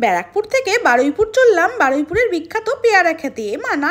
ব্যারাকপুর থেকে বারুইপুর চললাম বারুইপুরের বিখ্যাত পেয়ারা খেতে।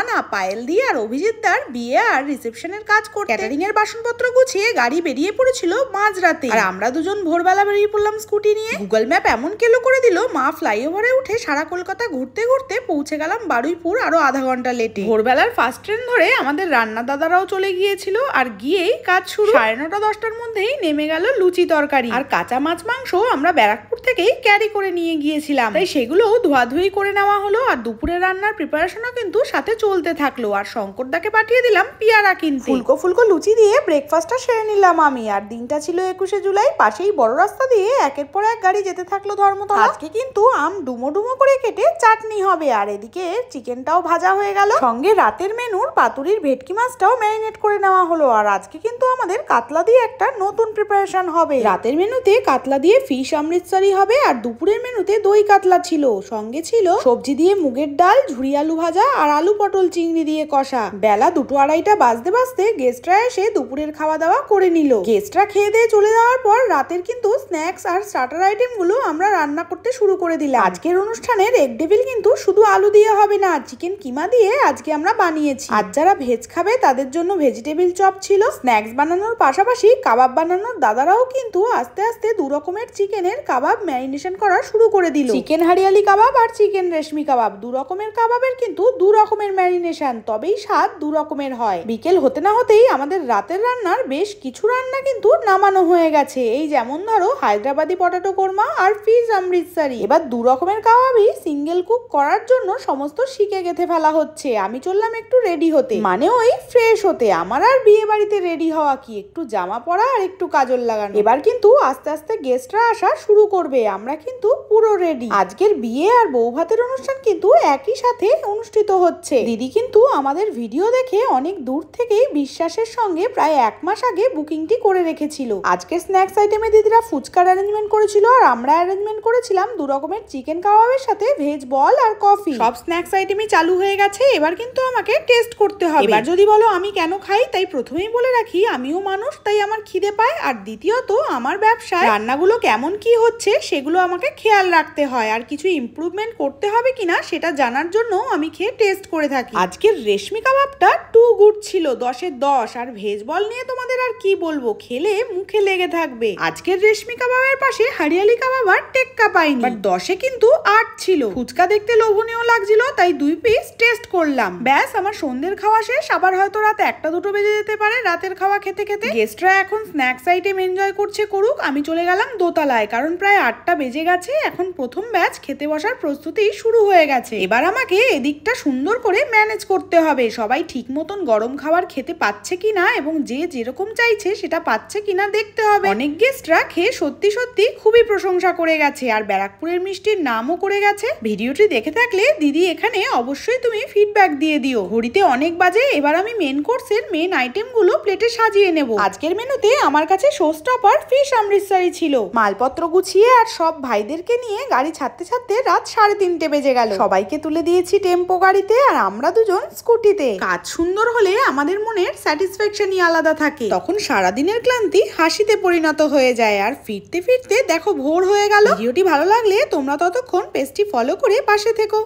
না পায়েল দিয়ে আর অভিজিৎদার বিয়ে আর রিসেপশনের কাজ করতে ক্যাটারিং এর বাসনপত্র গুছিয়ে গাড়ি বেরিয়ে পড়েছিল মাঝরাতে, আর আমরা দুজন ভোরবেলা বেরিয়ে পড়লাম স্কুটি নিয়ে। গুগল ম্যাপ এমন কেলো করে দিল, মা ফ্লাইওভারে উঠে সারা কলকাতা ঘুরতে ঘুরতে পৌঁছে গেলাম বারুইপুর আরো আধা ঘন্টা লেটে। ভোরবেলার ফার্স্ট ট্রেন ধরে আমাদের রান্না দাদারাও চলে গিয়েছিল, আর গিয়েই কাজ শুরু। 9:30 10টার মধ্যেই নেমে গেল লুচি তরকারি আর কাঁচা মাছ মাংস। আমরা ব্যারাকপুর থেকেই ক্যারি করে নিয়ে গিয়েছিলাম, তাই সেগুলো ধোয়াধুয়ি করে নেওয়া হলো। আর দুপুরের রান্নার প্রিপারেশনও কিন্তু সাথে চলতে থাকলো। আর শঙ্করদাকে পাঠিয়ে দিলাম পেয়ারা কিনতে। ফুলকো ফুলকো লুচি দিয়ে ব্রেকফাস্টটা সেরে নিলাম আমি। আর দিনটা ছিল 21শে জুলাই। পাশেই বড় রাস্তা দিয়ে একের পর এক গাড়ি যেতে থাকলো ধর্মতলা। আজকে কিন্তু আম ডুমো ডুমো করে কেটে চাটনি হবে, আর এদিকে চিকেনটাও ভাজা হয়ে গেল। সঙ্গে রাতের মেনুর পাতুরির ভেটকি মাছটাও ম্যারিনেট করে নেওয়া হলো। আর আজকে কিন্তু আমাদের কাতলা দিয়ে একটা নতুন প্রিপারেশন হবে। রাতের মেনুতে কাতলা দিয়ে ফিশ অমৃতসরি হবে, আর দুপুরের মেনুতে দই কাতলা ছিল। সঙ্গে ছিল সবজি দিয়ে মুগের ডাল, ঝুরি আলু ভাজা আর আলু পটল চিংড়ি দিয়ে কষা। বেলা 2টো 2:30 বাজতে বাজতে গেস্টরা এসে দুপুরের খাওয়া দাওয়া করে নিল। গেস্টরা খেয়ে দিয়ে চলে যাওয়ার পর রাতের কিন্তু স্ন্যাক্স আর স্টার্টার আইটেম গুলো আমরা রান্না করতে শুরু করে দিলাম। আজকের অনুষ্ঠানের এগ ডেভিল কিন্তু শুধু আলু দিয়ে হবে না, চিকেন কিমা দিয়ে আজকে আমরা বানিয়েছি। আর যারা ভেজ খাবে তাদের জন্য ভেজিটেবিল চপ ছিল। স্ন্যাক্স বানানোর পাশাপাশি কাবাব বানানোর দাদারাও কিন্তু আস্তে আস্তে 2 রকমের চিকেনের কাবাব ম্যারিনেশন করা শুরু করে দিল। চিকেন হারিয়ালি কাবাব আর চিকেন রেশমি কাবাব, 2 রকমের কাবাবের কিন্তু 2 রকমের ম্যারিনেশন, তবেই স্বাদ 2 রকমের হয়। বিকেল হতে না হতেই আমাদের রাতের রান্নার বেশ কিছু রান্না কিন্তু নামানো হয়ে গেছে। এই যেমন ধরো হায়দ্রাবাদি পটেটো কোরমা আর ফিশ অমৃতসরি। এবার 2 রকমের কাবাবই সিঙ্গেল কুক করার জন্য সমস্ত শিকে গেথে ফেলা হচ্ছে। আমি চললাম একটু রেডি হতে, মানে ওই ফ্রেশ হতে। আমার আর বিয়ে বাড়িতে রেডি হওয়া কি, একটু জামা পরা আর একটু কাজল লাগানো। এবার কিন্তু আস্তে আস্তে গেস্টরা আসা শুরু করবে। আমরা কিন্তু পুরো রেডি। আজকের বিয়ে আর বউ ভাতের অনুষ্ঠান কিন্তু একই সাথে অনুষ্ঠিত হচ্ছে। দিদি কিন্তু আমাদের ভিডিও দেখে অনেক দূর থেকেই বিশ্বাসের সঙ্গে প্রায় 1 মাস আগে বুকিংটি করে রেখেছিল। আজকে স্ন্যাক্স আইটেমে দিদিরা ফুচকার অ্যারেঞ্জমেন্ট করেছিল, আর আমরা অ্যারেঞ্জমেন্ট করেছিলাম 2 রকমের চিকেন কাবাবের সাথে ভেজ বল আর কফি। সব স্ন্যাক্স আইটেমই চালু হয়ে গেছে। এবার কিন্তু আমাকে টেস্ট করতে হবে। এবার যদি বলো আমি কেন খাই, তাই প্রথমেই বলে রাখি আমিও মানুষ, তাই আমার খিদে পায়। আর দ্বিতীয়ত আমার ব্যবসায় রান্নাগুলো কেমন কি হচ্ছে সেগুলো আমাকে খেয়াল রাখতে হয়, আর কিছু ইমপ্রুভমেন্ট করতে হবে কিনা সেটা জানার জন্য আমি খেয়ে টেস্ট করে থাকি। আজকের রেশমি কাবাবটা টু গুড ছিল, 10-এ 10। আর ভেজ বল নিয়ে তোমাদের আর কি বলবো, খেলে মুখে লেগে থাকবে। আজকের রেশমি কাবাবের পাশে হারিয়ালি কাবাব আর টেক্কা পাইনি, বাট 10-এ কিন্তু 8 ছিল। ফুচকা দেখতে লোভনীয় লাগছিল, তাই 2 পিস টেস্ট করলাম। ব্যাস আমার সন্ধ্যের খাওয়া শেষ। আবার হয়তো রাত 1টা-2টো বেজে যেতে পারে রাতের খাওয়া খেতে খেতে। গেস্টরা এখন স্ন্যাক্স আইটেম এনজয় করছে, করুক। আমি চলে গেলাম দোতলায়, কারণ প্রায় 8টা বেজে গেছে। এখন প্রথম ব্যাচ খেতে বসার প্রস্তুতি শুরু হয়ে গেছে। এবার আমাকে এদিকটা সুন্দর করে ম্যানেজ করতে হবে। সবাই ঠিক মতন গরম খাবার খেতে পাচ্ছে কিনা এবং যে যেরকম চাইছে সেটা পাচ্ছে কিনা দেখতে হবে। অনেক গেস্টরা খেয়ে সত্যি সত্যি খুবই প্রশংসা করে গেছে, আর ব্যারাকপুরের মিষ্টির নামও করে গেছে। ভিডিওটি দেখে থাকলে দিদি এখানে অবশ্যই তুমি ফিডব্যাক দিয়ে দিও। ঘড়িতে অনেক বাজে। এবার আমি মেন কোর্সের মেন আইটেম গুলো প্লেটে সাজিয়ে নেব। আজকের মেনুতে আমার কাছে শো স্টপার ফিশ অমৃতসরি ছিল। মালপত্র গুছিয়ে আর সব ভাইদেরকে নিয়ে গাড়ি ছাড়তে ছাড়তে রাত 3:30 বেজে গেল। সবাইকে তুলে দিয়েছি টেম্পো গাড়িতে, আর আমরা দুজন স্কুটিতে। কাজ সুন্দর হলে আমাদের মনের স্যাটিসফ্যাকশনই আলাদা থাকে। তখন সারাদিনের ক্লান্তি হাসিতে পরিণত হয়ে যায়। আর ফিরতে ফিরতে দেখো ভোর হয়ে গেল। ভিডিওটি ভালো লাগলে তোমরা ততক্ষণ পেজটি ফলো করে পাশে থেকো।